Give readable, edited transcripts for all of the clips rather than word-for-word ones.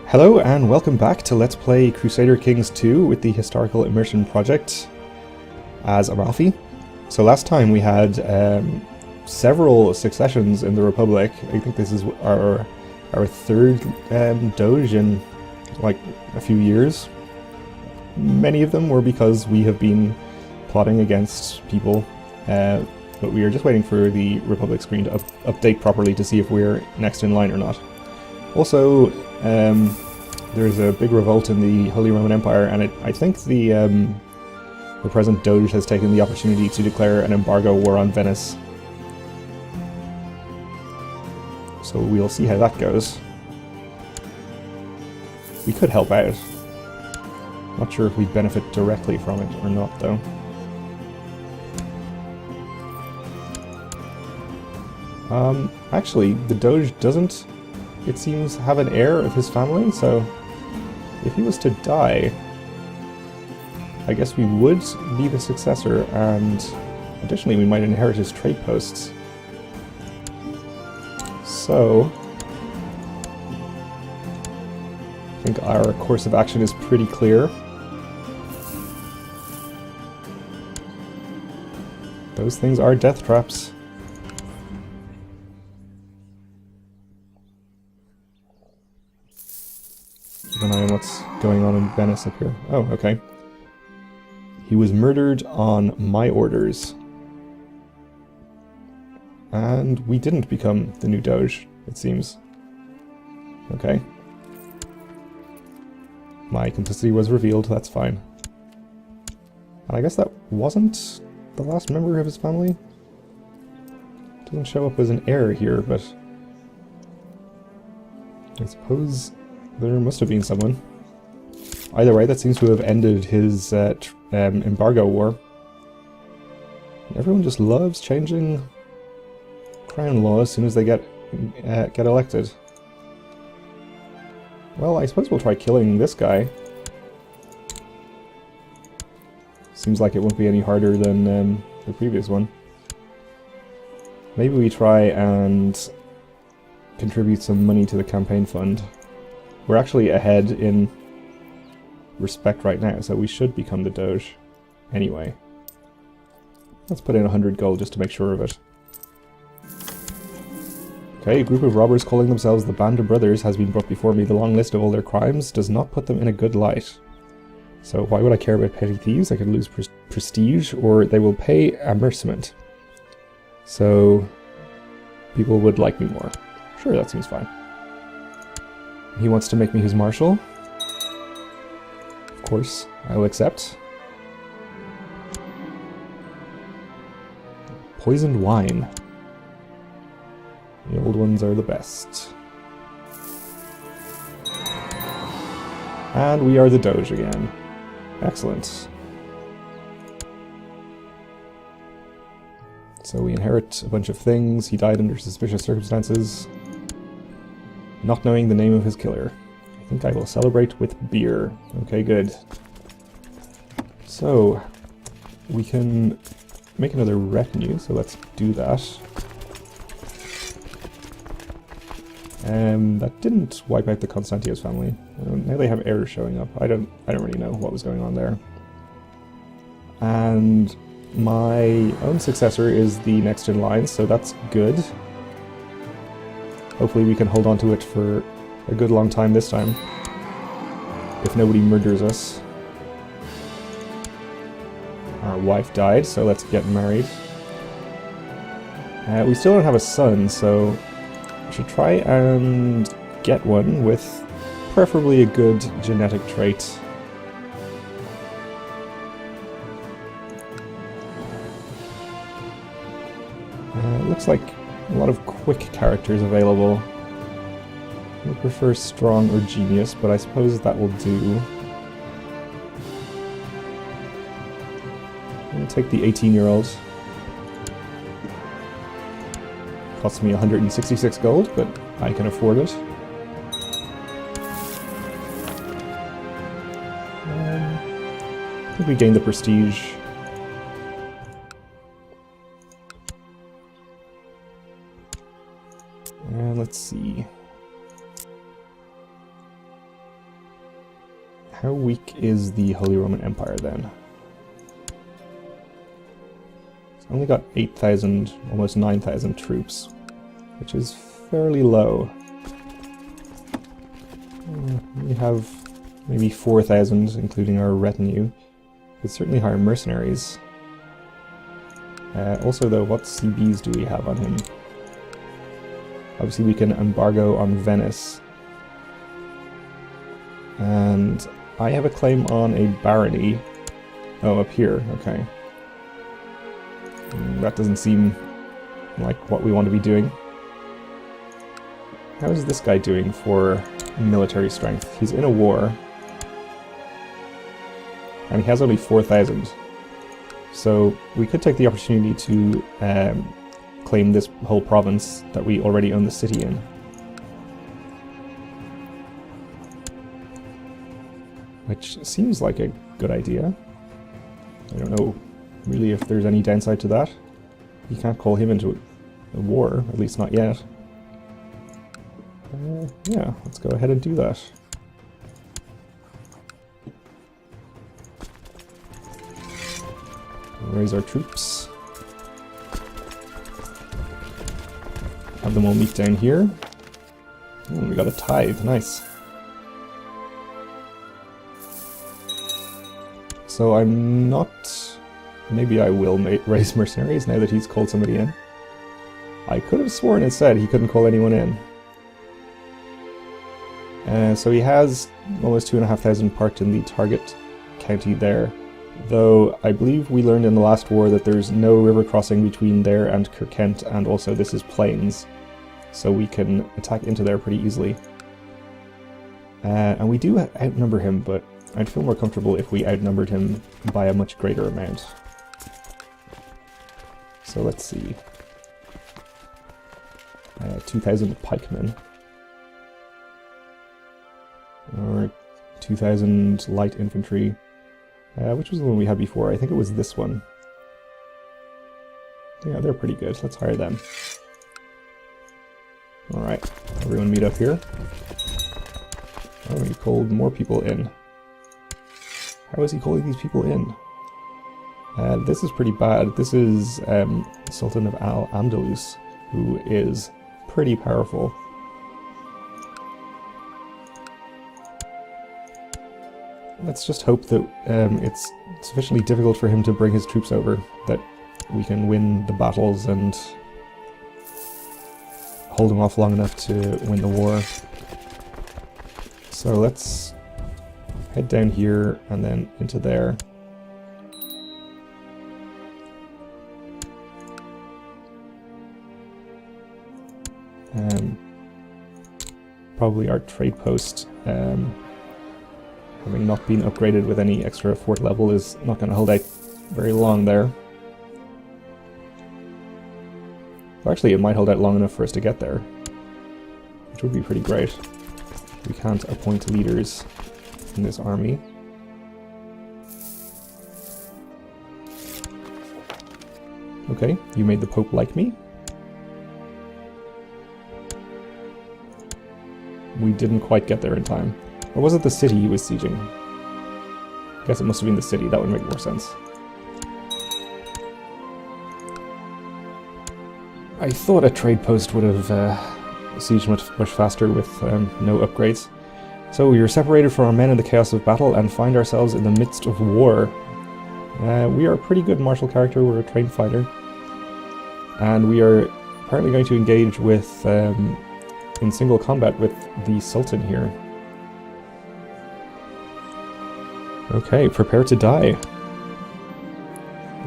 Hello and welcome back to Let's Play Crusader Kings 2 with the Historical Immersion Project as Amalfi. So last time we had several successions in the Republic. I think this is our third doge in like a few years. Many of them were because we have been plotting against people, but we are just waiting for the Republic screen to update properly to see if we're next in line or not. Also, there's a big revolt in the Holy Roman Empire, and I think the present Doge has taken the opportunity to declare an embargo war on Venice. So we'll see how that goes. We could help out. Not sure if we benefit directly from it or not, though. Actually, the Doge doesn't, it seems, have an heir of his family, so if he was to die, I guess we would be the successor, and additionally we might inherit his trade posts. So I think our course of action is pretty clear. Those things are death traps. Keep an eye on what's going on in Venice up here. Oh, okay. He was murdered on my orders. And we didn't become the new Doge, it seems. Okay. My complicity was revealed, that's fine. And I guess that wasn't the last member of his family? Doesn't show up as an heir here, but I suppose there must have been someone. Either way, that seems to have ended his embargo war. Everyone just loves changing crown law as soon as they get elected. Well, I suppose we'll try killing this guy. Seems like it won't be any harder than the previous one. Maybe we try and contribute some money to the campaign fund. We're actually ahead in respect right now, so we should become the Doge anyway. Let's put in 100 gold just to make sure of it. Okay, a group of robbers calling themselves the Band of Brothers has been brought before me. The long list of all their crimes does not put them in a good light. So why would I care about petty thieves? I could lose prestige, or they will pay amercement. So people would like me more. Sure, that seems fine. He wants to make me his marshal. Of course, I will accept. Poisoned wine. The old ones are the best. And we are the Doge again. Excellent. So we inherit a bunch of things. He died under suspicious circumstances. Not knowing the name of his killer. I think I will celebrate with beer. Okay, good. So, we can make another retinue, so let's do that. That didn't wipe out the Constantius family. Now they have heirs showing up. I don't really know what was going on there. And my own successor is the next in line, so that's good. Hopefully we can hold on to it for a good long time this time. If nobody murders us. Our wife died, so let's get married. We still don't have a son, so we should try and get one with preferably a good genetic trait. It looks like a lot of quick characters available. I prefer strong or genius, but I suppose that will do. I'll take the 18-year-old. Costs me 166 gold, but I can afford it. I think we gained the prestige. And let's see. How weak is the Holy Roman Empire then? It's only got 8,000, almost 9,000 troops, which is fairly low. We have maybe 4,000, including our retinue. It's certainly hire mercenaries. Also though, what CBs do we have on him? Obviously we can embargo on Venice. And I have a claim on a barony. Oh, up here, okay. That doesn't seem like what we want to be doing. How is this guy doing for military strength? He's in a war. And he has only 4,000. So we could take the opportunity to claim this whole province that we already own the city in. Which seems like a good idea. I don't know really if there's any downside to that. You can't call him into a war, at least not yet. Yeah, let's go ahead and do that. Raise our troops. Have them all meet down here. Ooh, we got a tithe, nice. So I'm not... Maybe I will raise mercenaries now that he's called somebody in. I could have sworn it said he couldn't call anyone in. So he has almost 2,500 parked in the target county there. Though I believe we learned in the last war that there's no river crossing between there and Kirkent, and also this is plains. So we can attack into there pretty easily. And we do outnumber him, but I'd feel more comfortable if we outnumbered him by a much greater amount. So let's see. 2,000 pikemen. Or 2,000 light infantry. Which was the one we had before? I think it was this one. Yeah, they're pretty good. Let's hire them. Alright, everyone meet up here. Oh, he called more people in. How is he calling these people in? This is pretty bad. This is Sultan of Al-Andalus, who is pretty powerful. Let's just hope that it's sufficiently difficult for him to bring his troops over, that we can win the battles and hold him off long enough to win the war. So let's head down here and then into there. Probably our trade post, having not been upgraded with any extra fort level, is not going to hold out very long there. Well, actually, it might hold out long enough for us to get there, which would be pretty great. We can't appoint leaders in this army. Okay, you made the Pope like me. We didn't quite get there in time. Or was it the city he was sieging? I guess it must have been the city, that would make more sense. I thought a trade post would have sieged much faster with no upgrades. So we are separated from our men in the chaos of battle and find ourselves in the midst of war. We are a pretty good martial character, we're a trained fighter. And we are apparently going to engage with, in single combat with the Sultan here. Okay, prepare to die.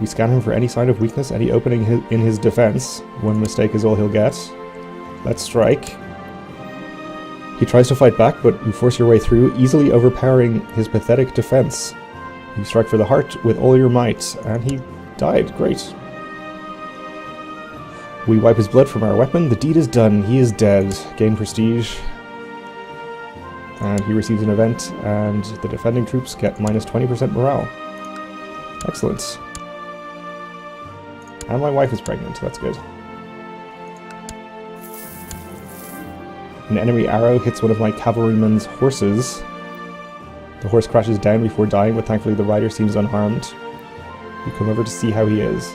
We scan him for any sign of weakness, any opening in his defense. One mistake is all he'll get. Let's strike. He tries to fight back, but you force your way through, easily overpowering his pathetic defense. You strike for the heart with all your might, and he died. Great. We wipe his blood from our weapon. The deed is done. He is dead. Gain prestige. And he receives an event, and the defending troops get minus 20% morale. Excellent. And my wife is pregnant. That's good. An enemy arrow hits one of my cavalrymen's horses. The horse crashes down before dying, but thankfully the rider seems unharmed. You come over to see how he is.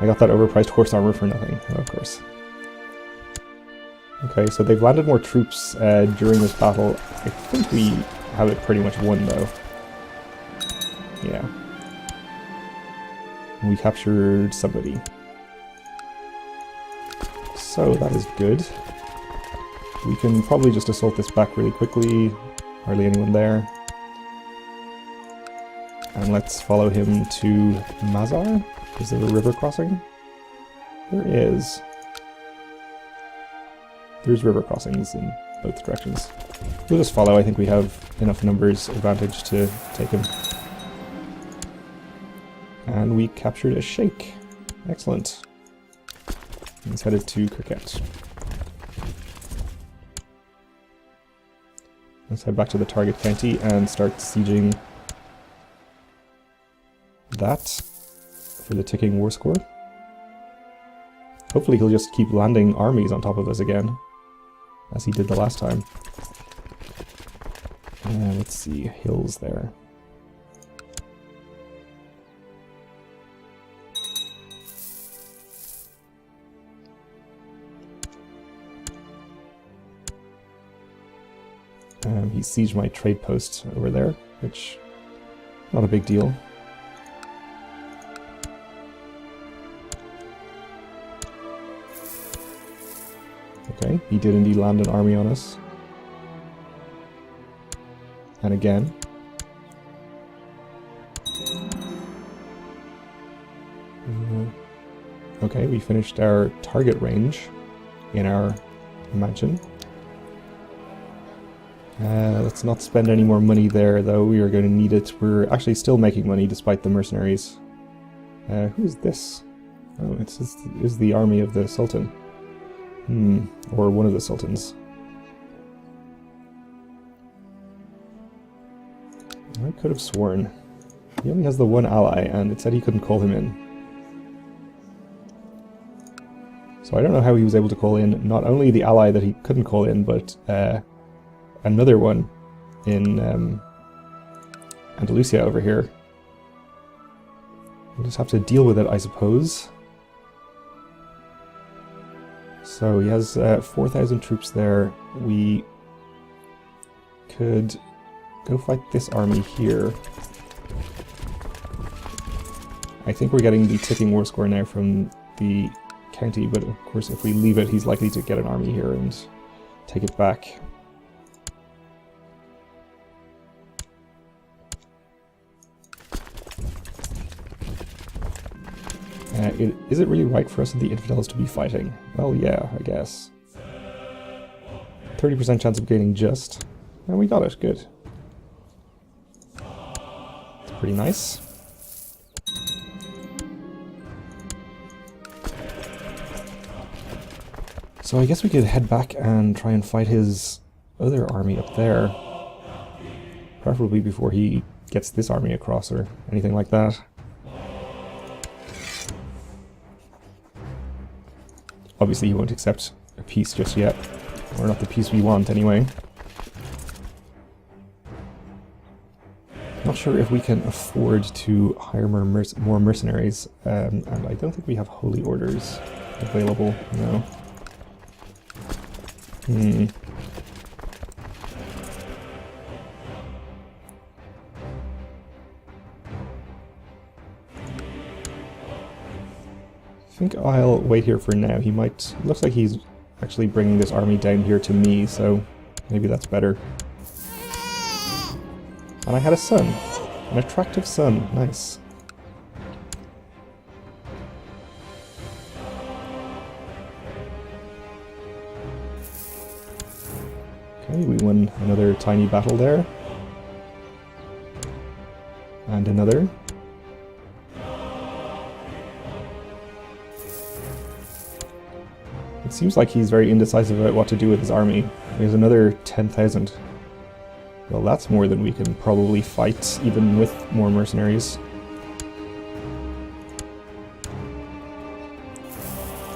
I got that overpriced horse armor for nothing. Oh, of course. Okay, so they've landed more troops during this battle. I think we have it pretty much won, though. Yeah. We captured somebody. So that is good. We can probably just assault this back really quickly. Hardly anyone there. And let's follow him to Mazar. Is there a river crossing? There is. There's river crossings in both directions. We'll just follow. I think we have enough numbers advantage to take him. And we captured a sheikh. Excellent. He's headed to Cricket. Let's head back to the target county and start sieging that for the ticking war score. Hopefully he'll just keep landing armies on top of us again, as he did the last time. Let's see, hills there. He sieged my trade post over there, which, not a big deal. Okay, he did indeed land an army on us. And again. Okay, we finished our target range in our mansion. Let's not spend any more money there, though. We are going to need it. We're actually still making money despite the mercenaries. Who is this? Oh, it's the army of the Sultan. Or one of the Sultans. I could have sworn. He only has the one ally, and it said he couldn't call him in. So I don't know how he was able to call in not only the ally that he couldn't call in, but another one in Andalusia over here. We'll just have to deal with it, I suppose. So he has 4,000 troops there. We could go fight this army here. I think we're getting the ticking war score now from the county, but of course if we leave it, he's likely to get an army here and take it back. Is it really right for us and the infidels to be fighting? Well, yeah, I guess. 30% chance of gaining just. And we got it, good. It's pretty nice. So I guess we could head back and try and fight his other army up there. Preferably before he gets this army across or anything like that. Obviously he won't accept a peace just yet. Or not the peace we want, anyway. Not sure if we can afford to hire more mercenaries. And I don't think we have holy orders available, no. I think I'll wait here for now. He might... Looks like he's actually bringing this army down here to me, so maybe that's better. And I had a son. An attractive son. Nice. Okay, we won another tiny battle there. And another. It seems like he's very indecisive about what to do with his army. There's another 10,000. Well, that's more than we can probably fight, even with more mercenaries.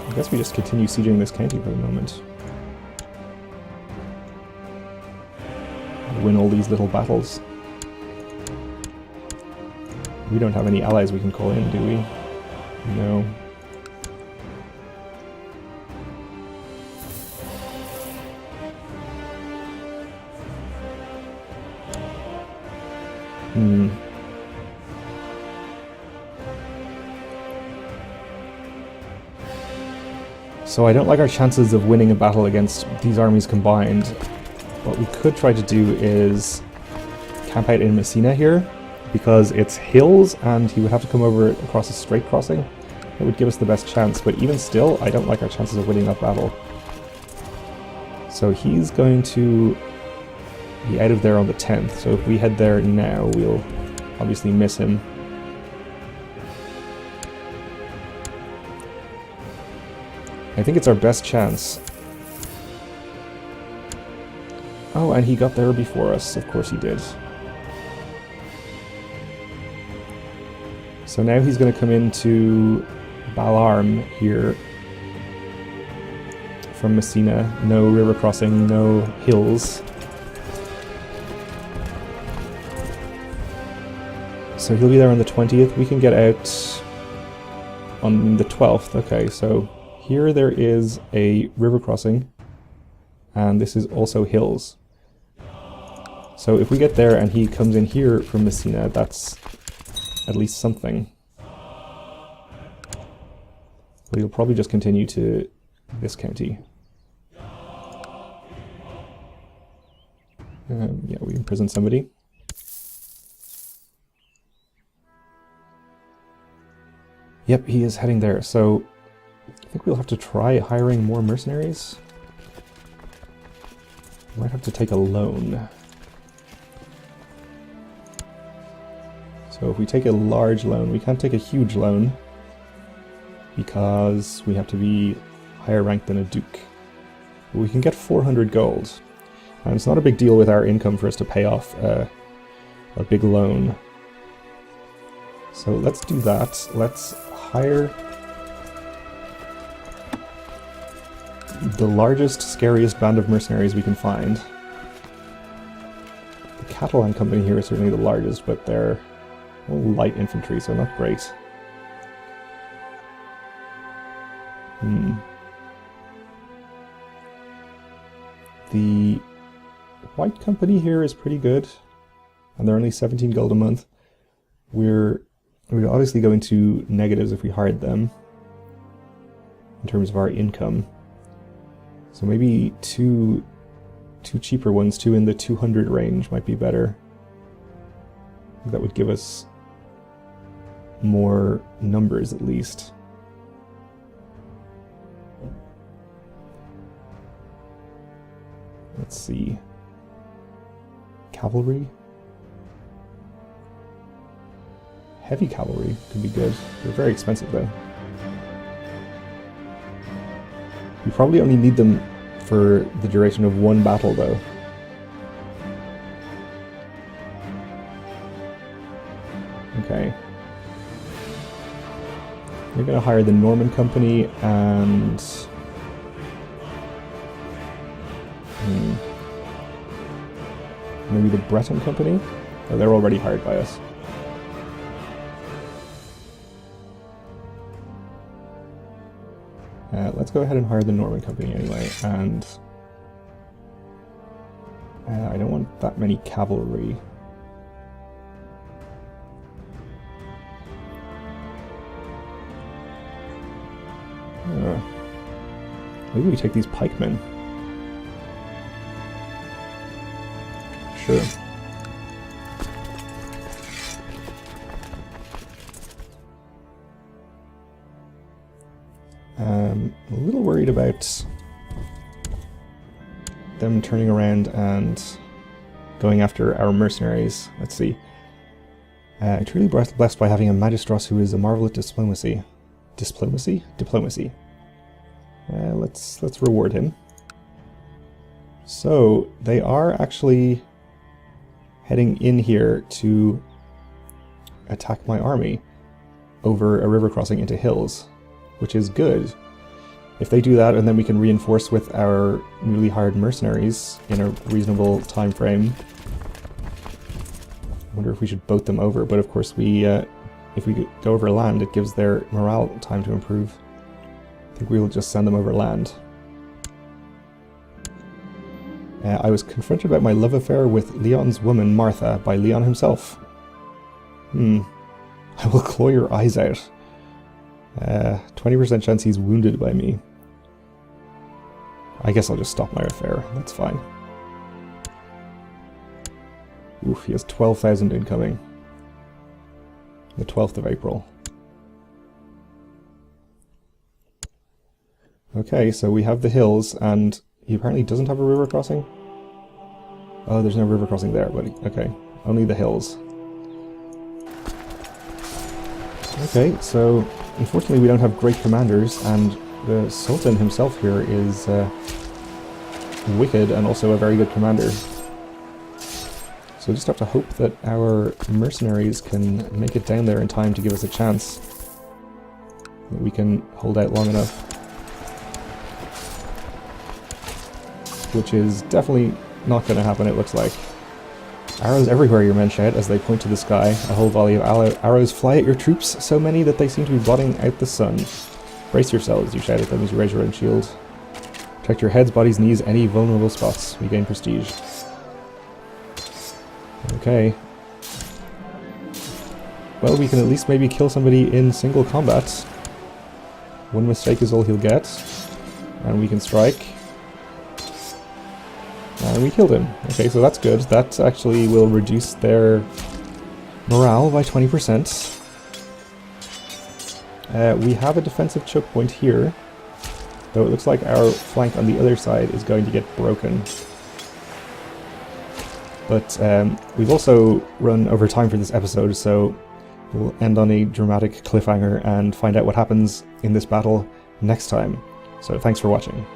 I guess we just continue sieging this county for the moment. win all these little battles. We don't have any allies we can call in, do we? No. So I don't like our chances of winning a battle against these armies combined. What we could try to do is camp out in Messina here, because it's hills and he would have to come over across a straight crossing. It would give us the best chance, but even still, I don't like our chances of winning that battle. So he's going to be out of there on the 10th, so if we head there now, we'll obviously miss him. I think it's our best chance. Oh, and he got there before us. Of course he did. So now he's going to come into Balarm here from Messina. No river crossing, no hills. So he'll be there on the 20th. We can get out on the 12th. Okay, so here there is a river crossing, and this is also hills. So if we get there and he comes in here from Messina, that's at least something. But he'll probably just continue to this county. Yeah, we imprison somebody. Yep, he is heading there, so I think we'll have to try hiring more mercenaries. We might have to take a loan. So if we take a large loan, we can't take a huge loan because we have to be higher ranked than a duke. But we can get 400 gold. And it's not a big deal with our income for us to pay off a big loan. So let's do that. Let's hire the largest, scariest band of mercenaries we can find. The Catalan company here is certainly the largest, but they're light infantry, so not great. The White company here is pretty good, and they're only 17 gold a month. We're obviously going to negatives if we hired them in terms of our income. So maybe two cheaper ones, two in the 200 range might be better. That would give us more numbers at least. Let's see. Cavalry? Heavy cavalry could be good. They're very expensive though. We probably only need them for the duration of one battle though. Okay. We're going to hire the Norman company and maybe the Breton company? Oh, they're already hired by us. Let's go ahead and hire the Norman company anyway, and I don't want that many cavalry. Maybe we take these pikemen. Sure. I'm a little worried about them turning around and going after our mercenaries. Let's see. I'm truly blessed by having a magistros who is a marvel at diplomacy. Diplomacy? Let's reward him. So they are actually heading in here to attack my army over a river crossing into hills, which is good. If they do that, and then we can reinforce with our newly hired mercenaries in a reasonable time frame, I wonder if we should boat them over, but of course if we go over land, it gives their morale time to improve. I think we'll just send them over land. I was confronted about my love affair with Leon's woman, Martha, by Leon himself. I will claw your eyes out. 20% chance he's wounded by me. I guess I'll just stop my affair. That's fine. Oof, he has 12,000 incoming. The 12th of April. Okay, so we have the hills, and he apparently doesn't have a river crossing? Oh, there's no river crossing there, buddy. Okay, only the hills. Okay, so unfortunately we don't have great commanders, and the Sultan himself here is wicked and also a very good commander. So we just have to hope that our mercenaries can make it down there in time to give us a chance. That we can hold out long enough. Which is definitely not going to happen, it looks like. Arrows everywhere, your men shout as they point to the sky. A whole volley of arrows fly at your troops, so many that they seem to be blotting out the sun. Brace yourselves, you shout at them as you raise your own shield. Protect your heads, bodies, knees, any vulnerable spots. We gain prestige. Okay. Well, we can at least maybe kill somebody in single combat. One mistake is all he'll get. And we can strike. And we killed him. Okay, so that's good. That actually will reduce their morale by 20%. We have a defensive choke point here, though it looks like our flank on the other side is going to get broken. But we've also run over time for this episode, so we'll end on a dramatic cliffhanger and find out what happens in this battle next time. So thanks for watching.